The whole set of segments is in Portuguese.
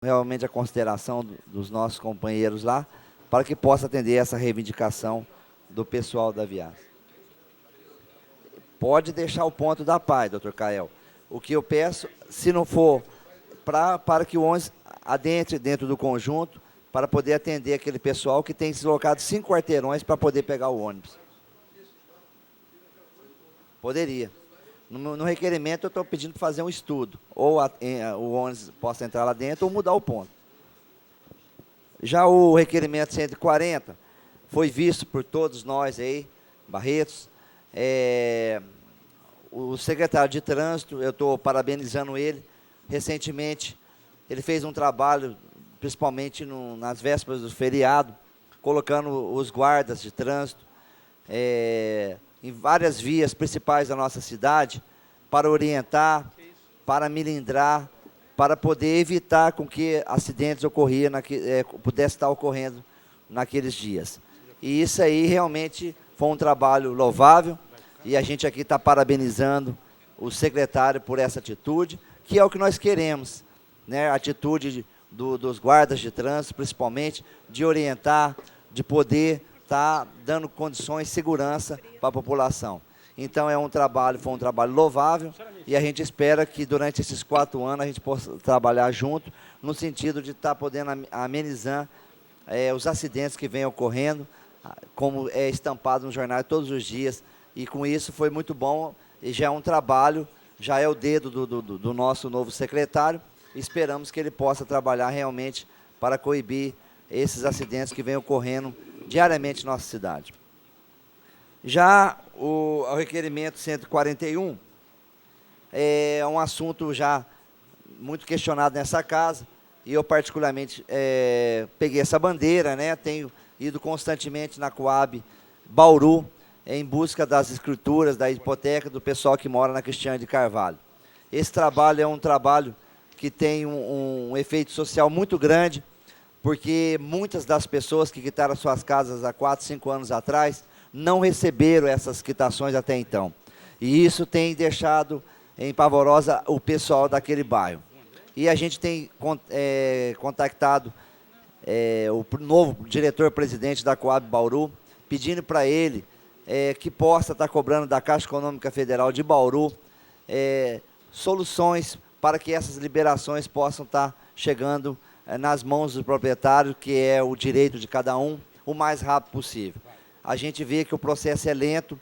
realmente a consideração dos nossos companheiros lá, para que possa atender essa reivindicação do pessoal da Vias. Pode deixar o ponto da paz, doutor Cael. O que eu peço, se não for para que o ônibus adentre dentro do conjunto, para poder atender aquele pessoal que tem deslocado 5 quarteirões para poder pegar o ônibus. Poderia. No requerimento eu estou pedindo para fazer um estudo, ou o ônibus possa entrar lá dentro ou mudar o ponto. Já o requerimento 140 foi visto por todos nós aí, Barretos. O secretário de Trânsito, eu estou parabenizando ele. Recentemente, ele fez um trabalho, principalmente nas vésperas do feriado, colocando os guardas de trânsito em várias vias principais da nossa cidade, para orientar, para milindrar, para poder evitar com que acidentes pudessem estar ocorrendo naqueles dias. E isso aí realmente foi um trabalho louvável, e a gente aqui está parabenizando o secretário por essa atitude, que é o que nós queremos, né? A atitude dos guardas de trânsito, principalmente, de orientar, de poder estar dando condições de segurança para a população. Então, foi um trabalho louvável, e a gente espera que durante esses 4 anos a gente possa trabalhar junto, no sentido de estar podendo amenizar os acidentes que vêm ocorrendo, como é estampado no jornal todos os dias, e com isso foi muito bom, e já é um trabalho, já é o dedo do nosso novo secretário. Esperamos que ele possa trabalhar realmente para coibir esses acidentes que vêm ocorrendo diariamente na nossa cidade. Já o requerimento 141 é um assunto já muito questionado nessa casa, e eu particularmente peguei essa bandeira, né? Tenho ido constantemente na Coab Bauru, em busca das escrituras, da hipoteca do pessoal que mora na Cristiane de Carvalho. Esse trabalho é um trabalho que tem um efeito social muito grande, porque muitas das pessoas que quitaram suas casas há 4, 5 anos atrás não receberam essas quitações até então. E isso tem deixado em pavorosa o pessoal daquele bairro. E a gente tem contactado o novo diretor-presidente da Coab Bauru, pedindo para ele que possa estar cobrando da Caixa Econômica Federal de Bauru soluções para que essas liberações possam estar chegando nas mãos do proprietário, que é o direito de cada um, o mais rápido possível. A gente vê que o processo é lento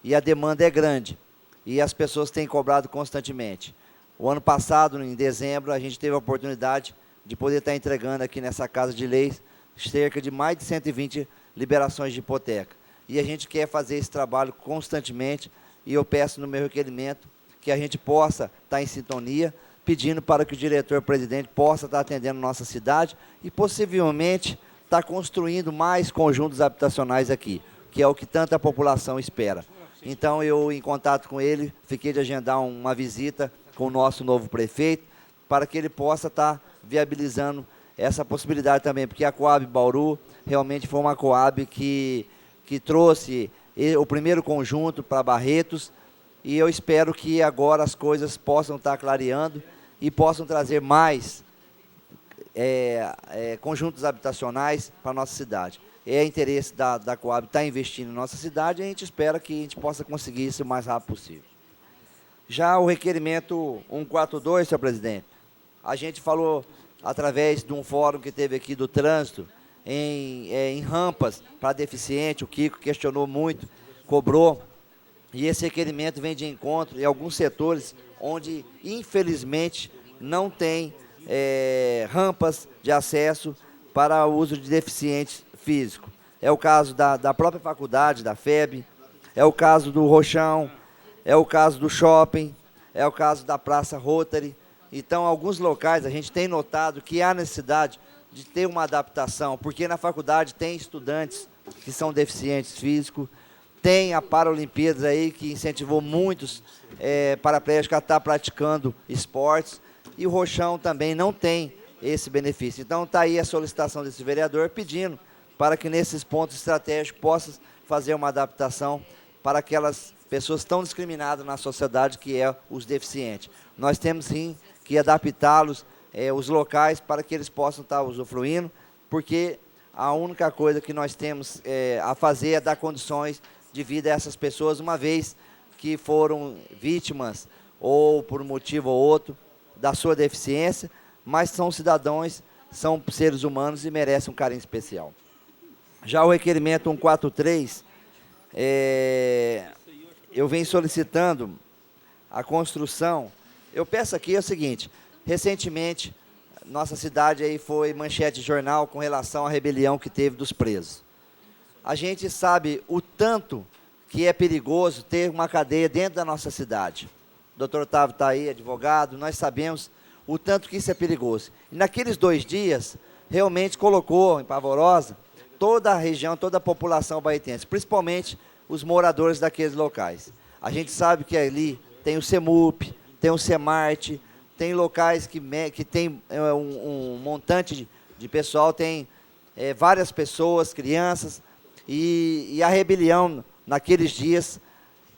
e a demanda é grande, e as pessoas têm cobrado constantemente. O ano passado, em dezembro, a gente teve a oportunidade de poder estar entregando aqui nessa Casa de Leis cerca de mais de 120 liberações de hipoteca. E a gente quer fazer esse trabalho constantemente, e eu peço no meu requerimento que a gente possa estar em sintonia, pedindo para que o diretor-presidente possa estar atendendo nossa cidade e possivelmente estar construindo mais conjuntos habitacionais aqui, que é o que tanta população espera. Então, eu, em contato com ele, fiquei de agendar uma visita com o nosso novo prefeito, para que ele possa estar viabilizando essa possibilidade também, porque a Coab Bauru realmente foi uma Coab que trouxe o primeiro conjunto para Barretos, e eu espero que agora as coisas possam estar clareando e possam trazer mais conjuntos habitacionais para a nossa cidade. É interesse da Coab estar investindo em nossa cidade, e a gente espera que a gente possa conseguir isso o mais rápido possível. Já o requerimento 142, senhor presidente, a gente falou através de um fórum que teve aqui do trânsito, em rampas para deficiente. O Kiko questionou muito, cobrou, e esse requerimento vem de encontro em alguns setores onde, infelizmente, não tem rampas de acesso para o uso de deficientes físicos. É o caso da própria faculdade, da FEB, é o caso do Rochão, é o caso do shopping, é o caso da Praça Rotary. Então, alguns locais a gente tem notado que há necessidade de ter uma adaptação, porque na faculdade tem estudantes que são deficientes físicos, tem a Paralimpíadas aí que incentivou muitos paraplégicos a estar praticando esportes, e o Rochão também não tem esse benefício. Então, está aí a solicitação desse vereador pedindo para que nesses pontos estratégicos possa fazer uma adaptação para aquelas pessoas tão discriminadas na sociedade, que é os deficientes. Nós temos sim que adaptá-los os locais para que eles possam estar usufruindo, porque a única coisa que nós temos a fazer é dar condições de vida a essas pessoas, uma vez que foram vítimas, ou por um motivo ou outro, da sua deficiência, mas são cidadãos, são seres humanos e merecem um carinho especial. Já o requerimento 143, eu venho solicitando a construção. Eu peço aqui o seguinte: recentemente, nossa cidade aí foi manchete de jornal com relação à rebelião que teve dos presos. A gente sabe o tanto que é perigoso ter uma cadeia dentro da nossa cidade. O doutor Otávio está aí, advogado, nós sabemos o tanto que isso é perigoso. E naqueles 2 dias, realmente colocou em Pavorosa toda a região, toda a população baetense, principalmente os moradores daqueles locais. A gente sabe que ali tem o CEMUP, tem o CEMART, tem locais que tem um montante de pessoal, tem várias pessoas, crianças, e a rebelião naqueles dias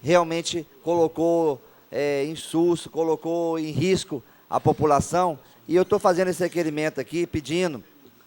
realmente colocou em susto, colocou em risco a população, e eu estou fazendo esse requerimento aqui, pedindo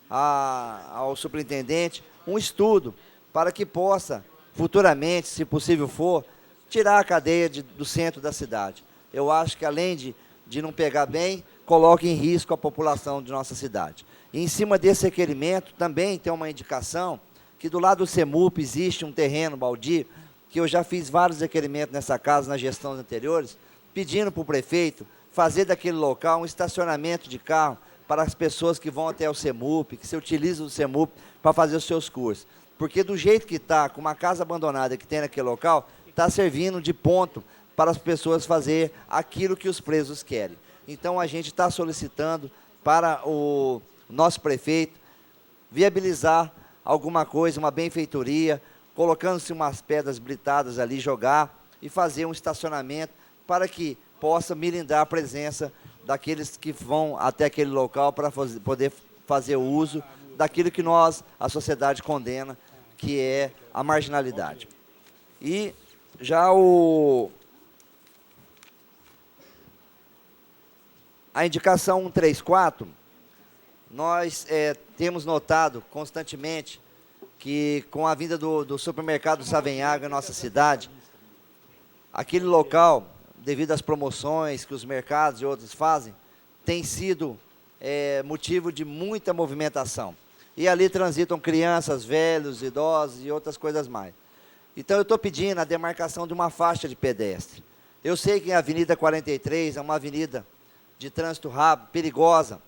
ao superintendente um estudo para que possa, futuramente, se possível for, tirar a cadeia do centro da cidade. Eu acho que, além de não pegar bem, coloca em risco a população de nossa cidade. E, em cima desse requerimento, também tem uma indicação que do lado do CEMUP existe um terreno baldio, que eu já fiz vários requerimentos nessa casa, nas gestões anteriores, pedindo para o prefeito fazer daquele local um estacionamento de carro para as pessoas que vão até o CEMUP, que se utilizam do CEMUP para fazer os seus cursos. Porque do jeito que está, com uma casa abandonada que tem naquele local, está servindo de ponto para as pessoas fazer aquilo que os presos querem. Então, a gente está solicitando para o nosso prefeito viabilizar alguma coisa, uma benfeitoria, colocando-se umas pedras britadas ali, jogar e fazer um estacionamento para que possa milindrar a presença daqueles que vão até aquele local para poder fazer o uso daquilo que a sociedade condena, que é a marginalidade. E já a indicação 134, nós temos notado constantemente que, com a vinda do supermercado Savenhago em nossa cidade, aquele local, devido às promoções que os mercados e outros fazem, tem sido motivo de muita movimentação. E ali transitam crianças, velhos, idosos e outras coisas mais. Então, eu estou pedindo a demarcação de uma faixa de pedestre. Eu sei que a Avenida 43 é uma avenida de trânsito rápido, perigosa,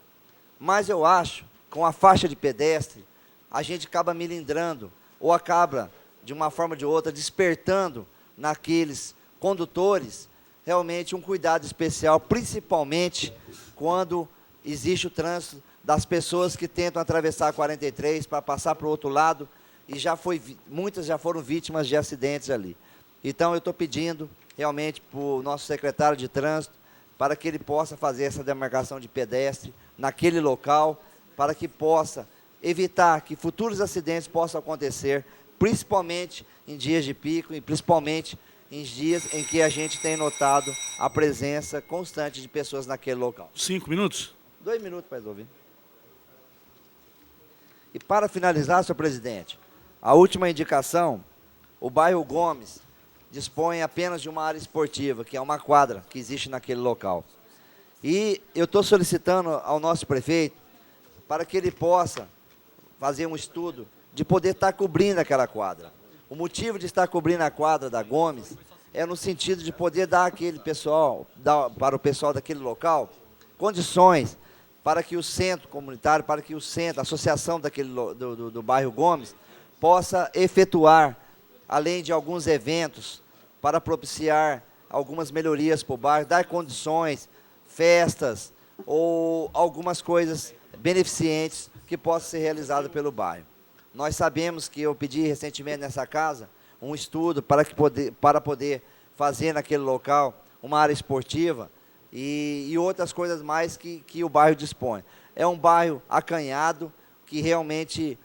mas eu acho, com a faixa de pedestre, a gente acaba milindrando, ou acaba, de uma forma ou de outra, despertando naqueles condutores, realmente um cuidado especial, principalmente quando existe o trânsito das pessoas que tentam atravessar a 43 para passar para o outro lado, e muitas já foram vítimas de acidentes ali. Então, eu estou pedindo, realmente, para o nosso secretário de trânsito, para que ele possa fazer essa demarcação de pedestre naquele local, para que possa evitar que futuros acidentes possam acontecer, principalmente em dias de pico e principalmente em dias em que a gente tem notado a presença constante de pessoas naquele local. 5 minutos? 2 minutos para resolver. E para finalizar, senhor presidente, a última indicação, o bairro Gomes dispõe apenas de uma área esportiva, que é uma quadra que existe naquele local. E eu estou solicitando ao nosso prefeito para que ele possa fazer um estudo de poder estar cobrindo aquela quadra. O motivo de estar cobrindo a quadra da Gomes é no sentido de poder dar para o pessoal daquele local, condições para que o centro comunitário, para que a associação do bairro Gomes, possa efetuar, além de alguns eventos, para propiciar algumas melhorias para o bairro, dar condições, festas ou algumas coisas beneficentes que possam ser realizadas pelo bairro. Nós sabemos que eu pedi recentemente nessa casa um estudo para poder fazer naquele local uma área esportiva e outras coisas mais que o bairro dispõe. É um bairro acanhado, que realmente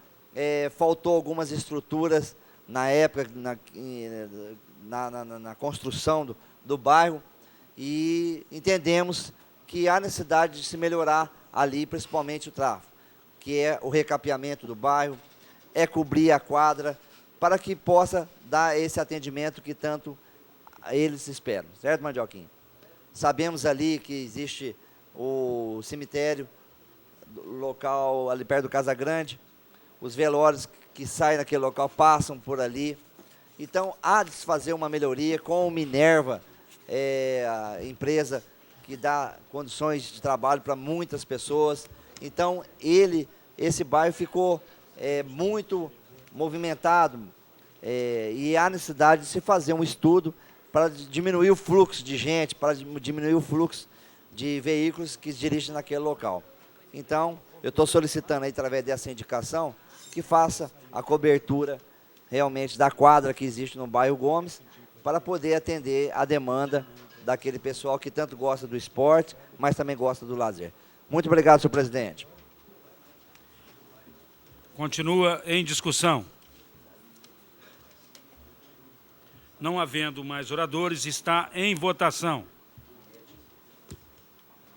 faltou algumas estruturas na época, na construção do bairro, e entendemos que há necessidade de se melhorar ali, principalmente o tráfego, que é o recapeamento do bairro, é cobrir a quadra, para que possa dar esse atendimento que tanto eles esperam. Certo, Mandioquinha? Sabemos ali que existe o cemitério local ali perto do Casa Grande, os velórios que saem daquele local passam por ali. Então, há de se fazer uma melhoria com o Minerva, a empresa que dá condições de trabalho para muitas pessoas. Então, esse bairro ficou muito movimentado e há necessidade de se fazer um estudo para diminuir o fluxo de gente, para diminuir o fluxo de veículos que se dirigem naquele local. Então, eu estou solicitando aí, através dessa indicação, que faça a cobertura realmente da quadra que existe no bairro Gomes, para poder atender a demanda daquele pessoal que tanto gosta do esporte, mas também gosta do lazer. Muito obrigado, senhor presidente. Continua em discussão. Não havendo mais oradores, está em votação.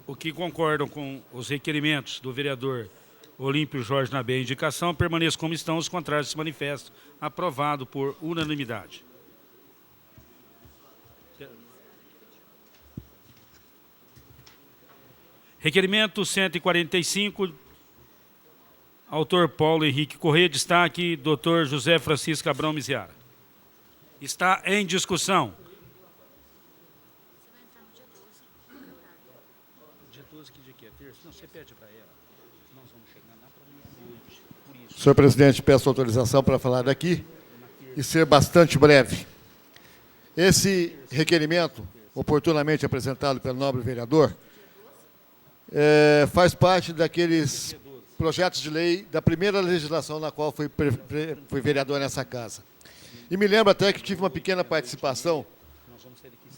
Os que concordam com os requerimentos do vereador Olímpio Jorge Nabé, a indicação, permaneçam como estão, os contrários se manifestam. Aprovado por unanimidade. Requerimento 145, autor Paulo Henrique Corrêa, destaque Dr. José Francisco Abrão Miziara. Está em discussão. Dia 12, que dia que é? Terça? Não, você pede para ela. Nós vamos chegar lá para mim hoje. Por isso. Senhor presidente, peço autorização para falar daqui e ser bastante breve. Esse requerimento, oportunamente apresentado pelo nobre vereador, faz parte daqueles projetos de lei da primeira legislação na qual fui vereador nessa casa. E me lembro até que tive uma pequena participação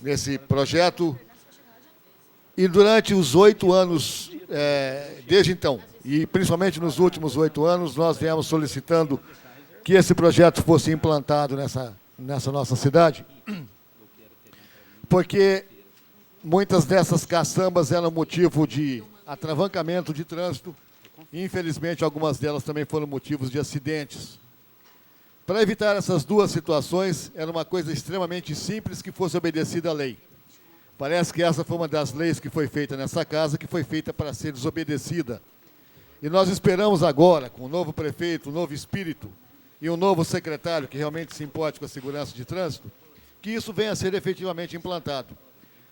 nesse projeto e durante os 8 anos, desde então, e principalmente nos últimos 8 anos, nós viemos solicitando que esse projeto fosse implantado nessa nossa cidade, porque muitas dessas caçambas eram motivo de atravancamento de trânsito e, infelizmente, algumas delas também foram motivos de acidentes. Para evitar essas duas situações, era uma coisa extremamente simples que fosse obedecida à lei. Parece que essa foi uma das leis que foi feita nessa casa, que foi feita para ser desobedecida. E nós esperamos agora, com o novo prefeito, um novo espírito e um novo secretário que realmente se importe com a segurança de trânsito, que isso venha a ser efetivamente implantado.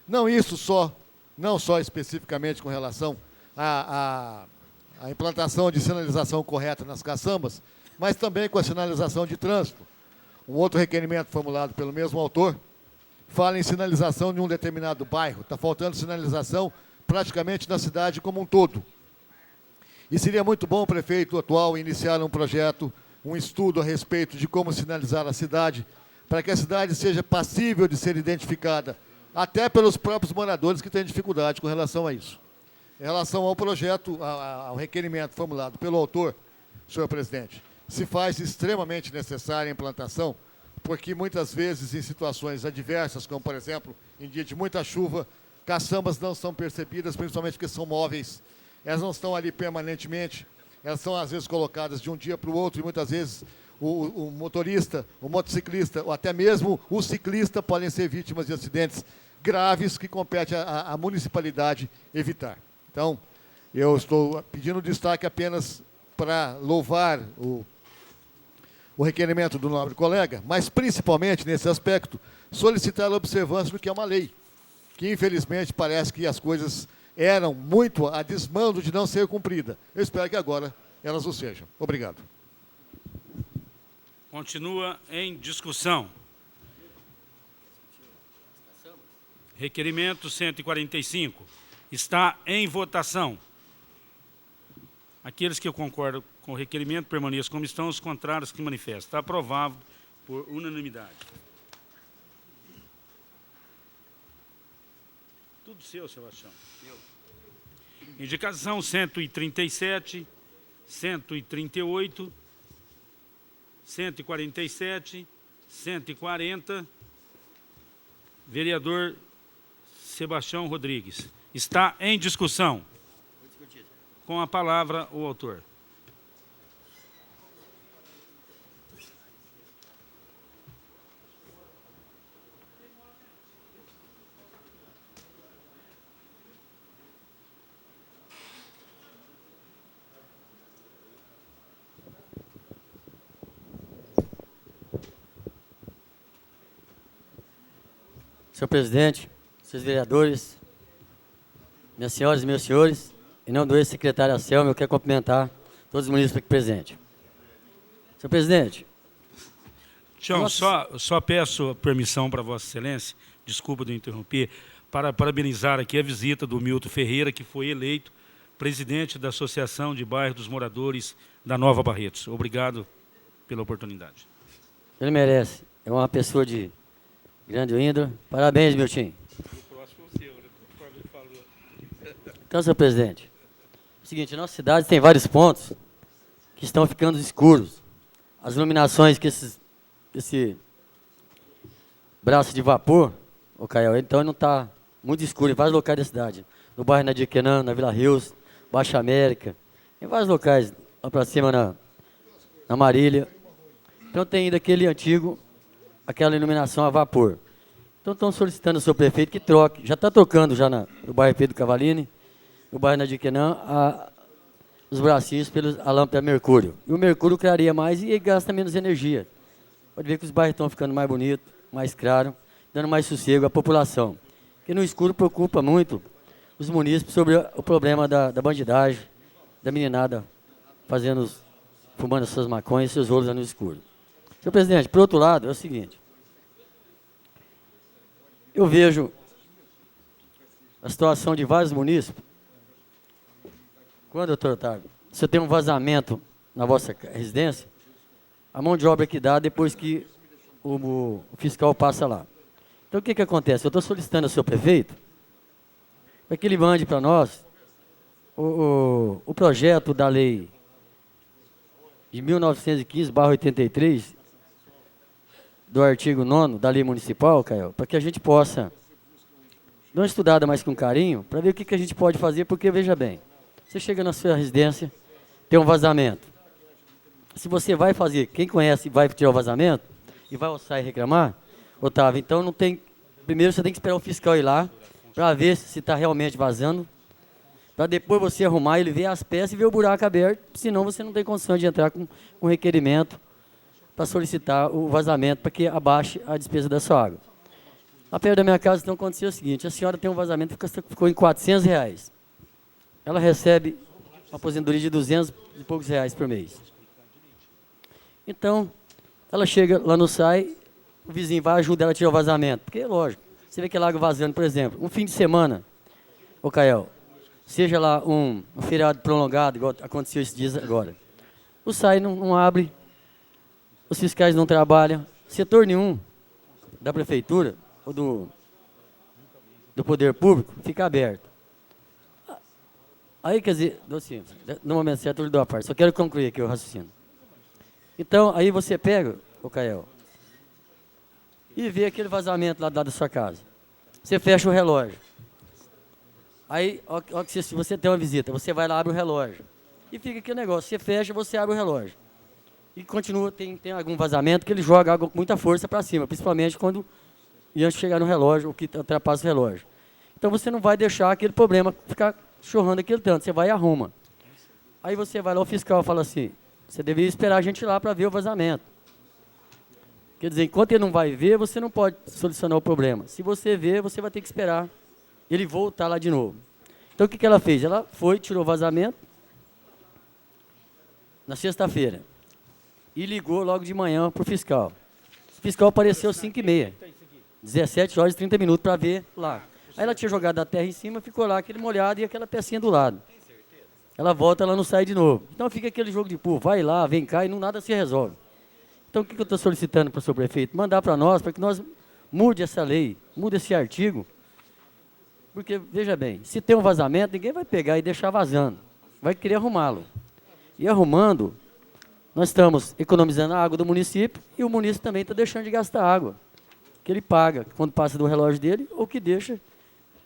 Não só especificamente com relação à implantação de sinalização correta nas caçambas, mas também com a sinalização de trânsito. Um outro requerimento formulado pelo mesmo autor fala em sinalização de um determinado bairro. Está faltando sinalização praticamente na cidade como um todo. E seria muito bom o prefeito atual iniciar um projeto, um estudo a respeito de como sinalizar a cidade, para que a cidade seja passível de ser identificada, até pelos próprios moradores que têm dificuldade com relação a isso. Em relação ao projeto, ao requerimento formulado pelo autor, senhor presidente, se faz extremamente necessária a implantação, porque muitas vezes em situações adversas, como por exemplo, em dia de muita chuva, caçambas não são percebidas, principalmente porque são móveis. Elas não estão ali permanentemente, elas são às vezes colocadas de um dia para o outro, e muitas vezes o motorista, o motociclista, ou até mesmo o ciclista podem ser vítimas de acidentes graves que compete à municipalidade evitar. Então, eu estou pedindo destaque apenas para louvar o requerimento do nobre colega, mas principalmente nesse aspecto, solicitar a observância do que é uma lei, que infelizmente parece que as coisas eram muito a desmando de não ser cumprida. Eu espero que agora elas o sejam. Obrigado. Continua em discussão. Requerimento 145. Está em votação. Aqueles que concordam com o requerimento permaneçam como estão, os contrários que manifestam. Está aprovado por unanimidade. Tudo seu, Sebastião. Indicação 137, 138, 147, 140. Vereador Sebastião Rodrigues. Está em discussão. Com a palavra, o autor. Senhor presidente, senhores vereadores, minhas senhoras e meus senhores, em nome do ex-secretário Anselmo, eu quero cumprimentar todos os munícipes aqui presentes. Senhor presidente. Tião, só peço permissão para Vossa Excelência, desculpa de interromper, para parabenizar aqui a visita do Milton Ferreira, que foi eleito presidente da Associação de Bairro dos Moradores da Nova Barretos. Obrigado pela oportunidade. Ele merece. É uma pessoa de grande índole. Parabéns, Milton. O próximo é o seu, né? Conforme ele falou. Então, senhor presidente, é o seguinte, a nossa cidade tem vários pontos que estão ficando escuros. As iluminações que esse braço de vapor, ô Caio, então não está muito escuro em vários locais da cidade. No bairro Nadiquenã, na Vila Rios, Baixa América, em vários locais, lá para cima na Marília. Então tem ainda aquele antigo, aquela iluminação a vapor. Então estão solicitando ao seu prefeito que troque, já está trocando já no bairro Pedro Cavalini, no bairro Nadiquenã, os bracinhos a lâmpada mercúrio. E o mercúrio clareia mais e gasta menos energia. Pode ver que os bairros estão ficando mais bonitos, mais claros, dando mais sossego à população. Porque no escuro preocupa muito os munícipes sobre o problema da bandidagem, da meninada fumando suas maconhas e seus rolos no escuro. Senhor presidente, por outro lado, é o seguinte. Eu vejo a situação de vários munícipes. Quando, doutor Otávio, você tem um vazamento na vossa residência, a mão de obra que dá depois que o fiscal passa lá. Então, o que acontece? Eu estou solicitando ao seu prefeito para que ele mande para nós o projeto da lei de 1915/83, do artigo 9º da lei municipal, Caio, para que a gente possa dar uma estudada mais com carinho, para ver o que a gente pode fazer, porque, veja bem, você chega na sua residência, tem um vazamento. Se você vai fazer, quem conhece vai tirar o vazamento, e vai alçar e reclamar, Otávio, então não tem, primeiro você tem que esperar o fiscal ir lá, para ver se está realmente vazando, para depois você arrumar, ele ver as peças e ver o buraco aberto, senão você não tem condição de entrar com requerimento para solicitar o vazamento para que abaixe a despesa da sua água. A perto da minha casa, então, aconteceu o seguinte, a senhora tem um vazamento que ficou em R$400. Ela recebe uma aposentadoria de 200 e poucos reais por mês. Então, ela chega lá no SAI, o vizinho vai ajudar ela a tirar o vazamento, porque, lógico, você vê aquela água vazando, por exemplo, um fim de semana, ô Cael, seja lá um feriado prolongado, igual aconteceu esses dias agora, o SAI não abre, os fiscais não trabalham, setor nenhum da prefeitura ou do poder público fica aberto. Aí, quer dizer, assim, no momento certo eu lhe dou a parte, só quero concluir aqui o raciocínio. Então, aí você pega, ô Cael, e vê aquele vazamento lá da sua casa. Você fecha o relógio. Aí, se você tem uma visita, você vai lá, abre o relógio. E fica aquele negócio, você fecha, você abre o relógio. E continua, tem algum vazamento que ele joga água com muita força para cima, principalmente quando antes de chegar no relógio, o que ultrapassa o relógio. Então você não vai deixar aquele problema ficar chorrando aquele tanto, você vai e arruma. Aí você vai lá, o fiscal fala assim, você deveria esperar a gente lá para ver o vazamento. Quer dizer, enquanto ele não vai ver, você não pode solucionar o problema. Se você ver, você vai ter que esperar ele voltar lá de novo. Então o que ela fez? Ela foi, tirou o vazamento na sexta-feira. E ligou logo de manhã para o fiscal. O fiscal apareceu às 5h30, 17 horas e 30 minutos para ver lá. Aí ela tinha jogado a terra em cima, ficou lá aquele molhado e aquela pecinha do lado. Ela volta, ela não sai de novo. Então fica aquele jogo de pô, vai lá, vem cá e nada se resolve. Então o que eu estou solicitando para o seu prefeito? Mandar para nós, para que nós mude essa lei, mude esse artigo. Porque, veja bem, se tem um vazamento, ninguém vai pegar e deixar vazando. Vai querer arrumá-lo. E arrumando, nós estamos economizando a água do município e o município também está deixando de gastar água. Que ele paga quando passa do relógio dele ou que deixa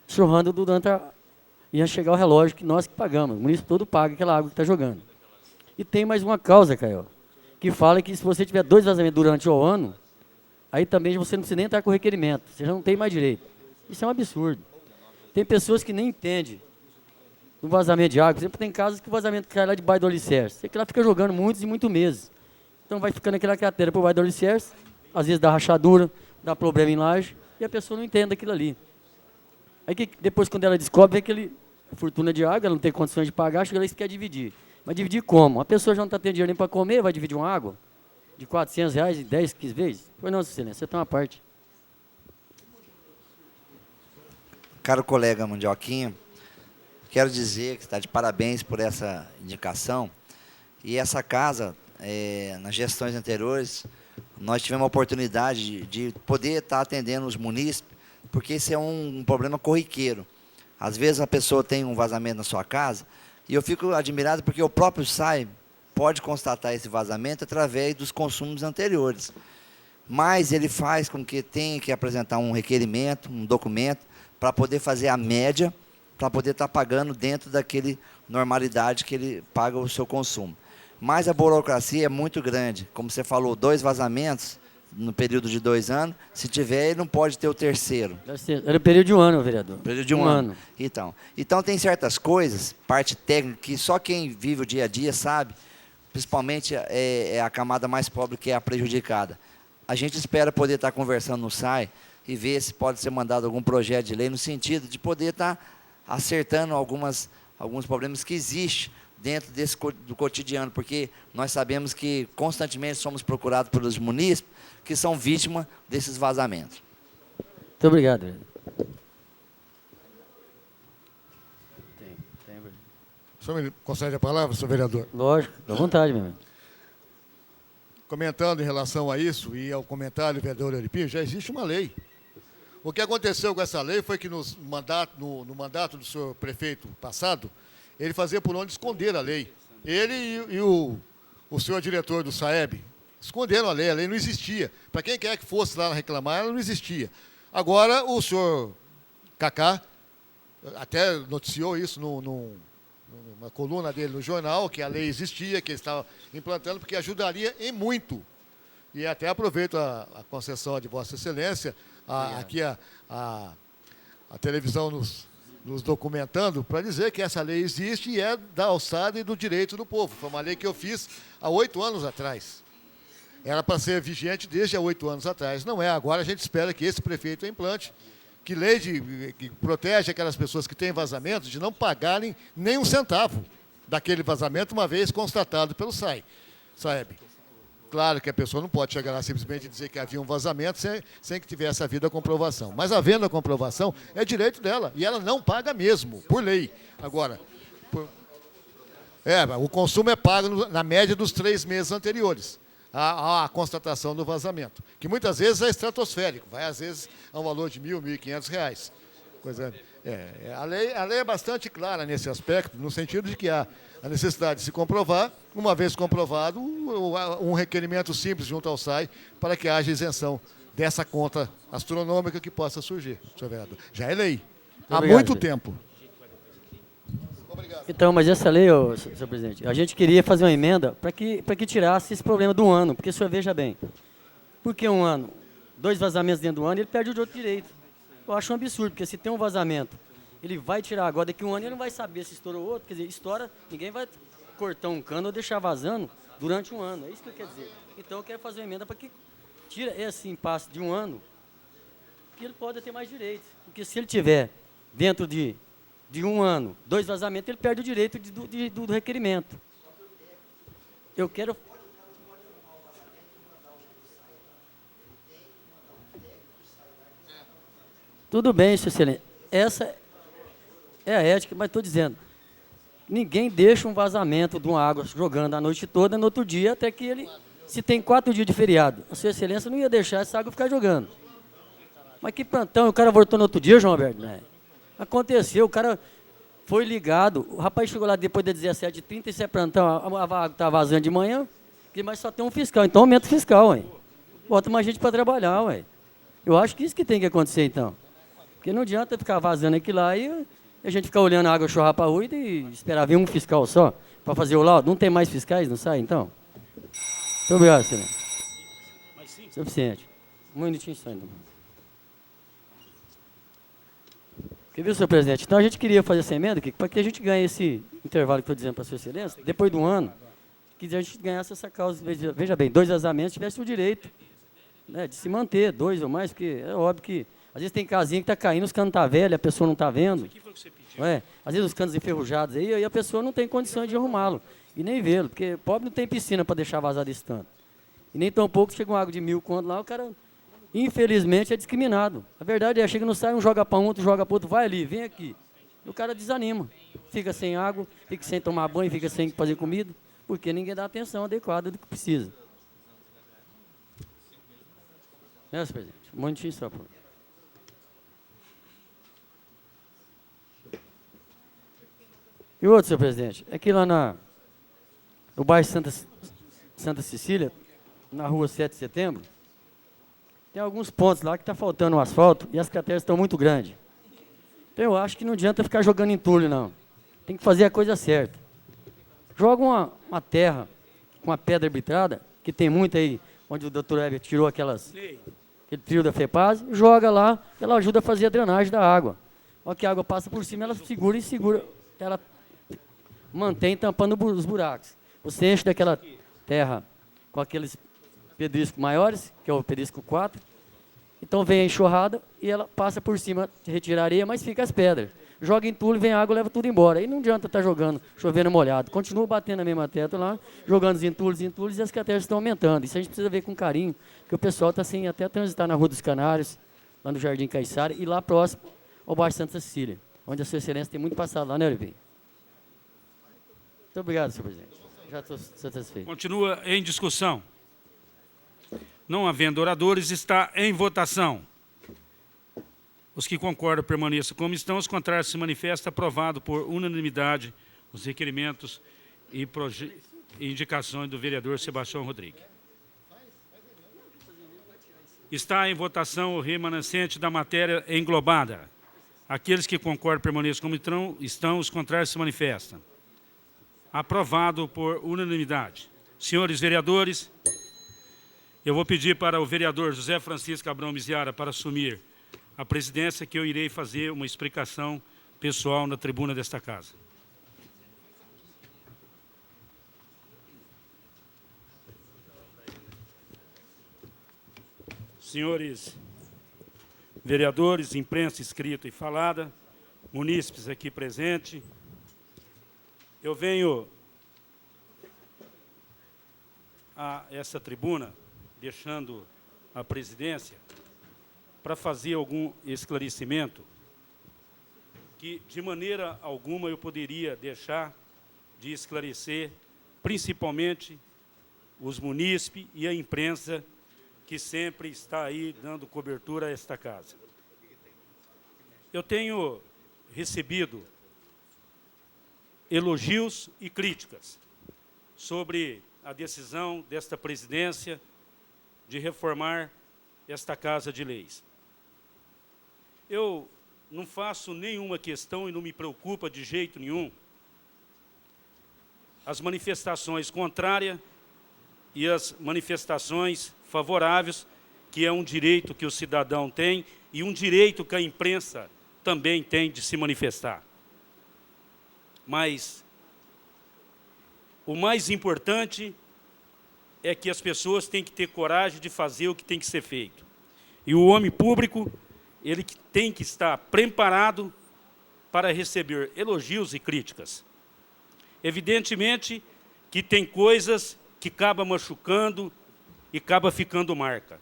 chorrando durante ia chegar o relógio que nós que pagamos. O município todo paga aquela água que está jogando. E tem mais uma causa, Caio, que fala que se você tiver 2 vazamentos durante o ano, aí também você não precisa nem estar com requerimento, você já não tem mais direito. Isso é um absurdo. Tem pessoas que nem entendem do vazamento de água. Por exemplo, tem casos que o vazamento cai lá debaixo do alicerce. Você que lá fica jogando muitos e muitos meses. Então vai ficando aquela cratera por baixo do alicerce, às vezes dá rachadura, dá problema em laje, e a pessoa não entende aquilo ali. Aí que, depois, quando ela descobre, é aquele fortuna de água, ela não tem condições de pagar, chega lá e quer dividir. Mas dividir como? A pessoa já não está tendo dinheiro nem para comer, vai dividir uma água de R$400 em 10, 15 vezes? Pois não, Excelência, você tem uma parte. Caro colega Mandioquinha, quero dizer que está de parabéns por essa indicação. E essa casa, nas gestões anteriores, nós tivemos a oportunidade de poder estar atendendo os munícipes, porque esse é um problema corriqueiro. Às vezes a pessoa tem um vazamento na sua casa, e eu fico admirado porque o próprio SAI pode constatar esse vazamento através dos consumos anteriores. Mas ele faz com que tenha que apresentar um requerimento, um documento, para poder fazer a média, para poder estar pagando dentro daquele normalidade que ele paga o seu consumo. Mas a burocracia é muito grande. Como você falou, 2 vazamentos no período de 2 anos. Se tiver, ele não pode ter o terceiro. Era o período de um ano, vereador. Período de um ano. Então, tem certas coisas, parte técnica, que só quem vive o dia a dia sabe, principalmente é a camada mais pobre que é a prejudicada. A gente espera poder estar conversando no SAI e ver se pode ser mandado algum projeto de lei no sentido de poder estar acertando alguns problemas que existem dentro do cotidiano, porque nós sabemos que constantemente somos procurados pelos munícipes que são vítimas desses vazamentos. Muito obrigado, vereador. O senhor me concede a palavra, senhor vereador? Lógico, à vontade, meu amigo. Comentando em relação a isso e ao comentário do vereador Euripio, já existe uma lei. O que aconteceu com essa lei foi que no mandato do senhor prefeito passado, ele fazia por onde esconder a lei. Ele e o senhor diretor do SAEB esconderam a lei não existia. Para quem quer que fosse lá reclamar, ela não existia. Agora, o senhor Cacá até noticiou isso numa coluna dele no jornal, que a lei existia, que ele estava implantando, porque ajudaria em muito. E até aproveito a concessão de Vossa Excelência, aqui a televisão nos documentando, para dizer que essa lei existe e é da alçada e do direito do povo. Foi uma lei que eu fiz há 8 anos atrás. Era para ser vigente desde há 8 anos atrás. Não é. Agora a gente espera que esse prefeito implante, que lei que protege aquelas pessoas que têm vazamento de não pagarem nem um centavo daquele vazamento, uma vez constatado pelo SAEB. Claro que a pessoa não pode chegar lá simplesmente e dizer que havia um vazamento sem que tivesse havido a comprovação. Mas havendo a comprovação, é direito dela. E ela não paga mesmo, por lei. Agora, o consumo é pago na média dos 3 meses anteriores à constatação do vazamento. Que muitas vezes é estratosférico. Vai, às vezes, a um valor de R$1.000, R$1.500. A lei é bastante clara nesse aspecto, no sentido de que há a necessidade de se comprovar, uma vez comprovado, um requerimento simples junto ao SAI para que haja isenção dessa conta astronômica que possa surgir, senhor vereador. Já é lei. Há muito tempo. Obrigado. Então, mas essa lei, senhor presidente, a gente queria fazer uma emenda para que tirasse esse problema do ano, porque o senhor veja bem, por que um ano? 2 vazamentos dentro do ano, ele perde o outro direito. Eu acho um absurdo, porque se tem um vazamento, ele vai tirar agora, daqui a um ano ele não vai saber se estourou outro, quer dizer, estoura, ninguém vai cortar um cano ou deixar vazando durante um ano, é isso que eu quero dizer. Então eu quero fazer uma emenda para que tira esse impasse de um ano, que ele pode ter mais direitos, porque se ele tiver dentro de um ano, 2 vazamentos, ele perde o direito do requerimento. Eu quero... Tudo bem, Sua Excelência. Essa é a ética, mas estou dizendo, ninguém deixa um vazamento de uma água jogando a noite toda, no outro dia, até que ele, se tem 4 dias de feriado, a Sua Excelência não ia deixar essa água ficar jogando. Mas que plantão, o cara voltou no outro dia, João Alberto? Né? Aconteceu, o cara foi ligado, o rapaz chegou lá depois das 17h30, esse é plantão, a água está vazando de manhã, mas só tem um fiscal, então aumenta o fiscal, ué. Bota mais gente para trabalhar, ué. Eu acho que isso que tem que acontecer, então. Porque não adianta ficar vazando aqui lá e E a gente ficar olhando a água chorar para a rua e esperar vir um fiscal só para fazer o laudo. Não tem mais fiscais, não sai, então? Muito obrigado, senhor. Suficiente. Um minutinho só, então. Porque, viu, senhor presidente? Então a gente queria fazer essa emenda para que a gente ganhe esse intervalo que estou dizendo para a sua excelência, depois de um ano, que a gente ganhasse essa causa. Veja bem, 2 vazamentos tivesse o direito, né, de se manter, 2 ou mais, porque é óbvio que às vezes tem casinha que está caindo, os canos estão velhos, a pessoa não está vendo. Às vezes os canos enferrujados aí a pessoa não tem condições de arrumá-lo e nem vê-lo, porque pobre não tem piscina para deixar vazar desse tanto. E nem tão pouco chega uma água de 1.000 conto lá, o cara, infelizmente, é discriminado. A verdade é, chega no sai, um joga para um, outro joga para outro, vai ali, vem aqui. E o cara desanima, fica sem água, fica sem tomar banho, fica sem fazer comida, porque ninguém dá atenção adequada do que precisa. Senhor presidente, um minutinho só, por favor. E outro, senhor presidente, é que lá no bairro Santa Cecília, na rua 7 de setembro, tem alguns pontos lá que está faltando o asfalto e as crateras estão muito grandes. Então eu acho que não adianta ficar jogando entulho, não. Tem que fazer a coisa certa. Joga uma terra com uma pedra arbitrada, que tem muito aí, onde o doutor Heber tirou aquele trio da FEPAS, joga lá, ela ajuda a fazer a drenagem da água. Olha que a água passa por cima, ela segura, ela mantém tampando os buracos. Você enche daquela terra com aqueles pedriscos maiores, que é o pedrisco 4, então vem a enxurrada e ela passa por cima, retira a areia, mas fica as pedras. Joga entulho, vem água, leva tudo embora. Aí não adianta estar jogando, chovendo molhado. Continua batendo na mesma teto lá, jogando os entulhos e as crateras estão aumentando. Isso a gente precisa ver com carinho, porque o pessoal está sem até transitar na Rua dos Canários, lá no Jardim Caiçara, e lá próximo ao bairro Santa Cecília, onde a sua excelência tem muito passado lá, né, Olivia? Muito obrigado, senhor presidente. Já estou satisfeito. Continua em discussão. Não havendo oradores, está em votação. Os que concordam permaneçam como estão, os contrários se manifestam. Aprovado por unanimidade os requerimentos e indicações do vereador Sebastião Rodrigues. Está em votação o remanescente da matéria englobada. Aqueles que concordam permaneçam como estão, os contrários se manifestam. Aprovado por unanimidade. Senhores vereadores, eu vou pedir para o vereador José Francisco Abrão Miziara para assumir a presidência, que eu irei fazer uma explicação pessoal na tribuna desta casa. Senhores vereadores, imprensa escrita e falada, munícipes aqui presentes, eu venho a essa tribuna, deixando a presidência, para fazer algum esclarecimento que, de maneira alguma, eu poderia deixar de esclarecer, principalmente os munícipes e a imprensa que sempre está aí dando cobertura a esta casa. Eu tenho recebido elogios e críticas sobre a decisão desta presidência de reformar esta Casa de Leis. Eu não faço nenhuma questão e não me preocupa de jeito nenhum as manifestações contrárias e as manifestações favoráveis, que é um direito que o cidadão tem e um direito que a imprensa também tem de se manifestar. Mas o mais importante é que as pessoas têm que ter coragem de fazer o que tem que ser feito. E o homem público, ele tem que estar preparado para receber elogios e críticas. Evidentemente que tem coisas que acabam machucando e acabam ficando marca.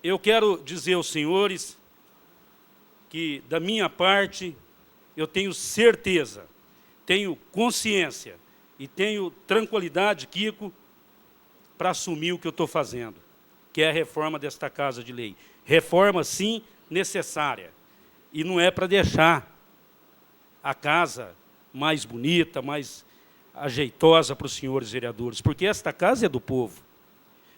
Eu quero dizer aos senhores que, da minha parte, eu tenho certeza, tenho consciência e tenho tranquilidade, Kiko, para assumir o que eu estou fazendo, que é a reforma desta Casa de Lei. Reforma, sim, necessária. E não é para deixar a casa mais bonita, mais ajeitosa para os senhores vereadores, porque esta casa é do povo.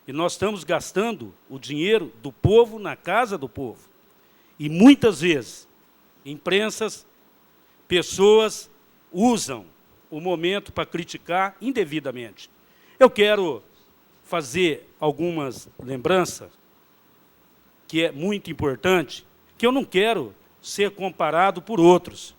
E nós estamos gastando o dinheiro do povo na casa do povo. E muitas vezes imprensas, pessoas usam o momento para criticar indevidamente. Eu quero fazer algumas lembranças, que é muito importante, que eu não quero ser comparado por outros.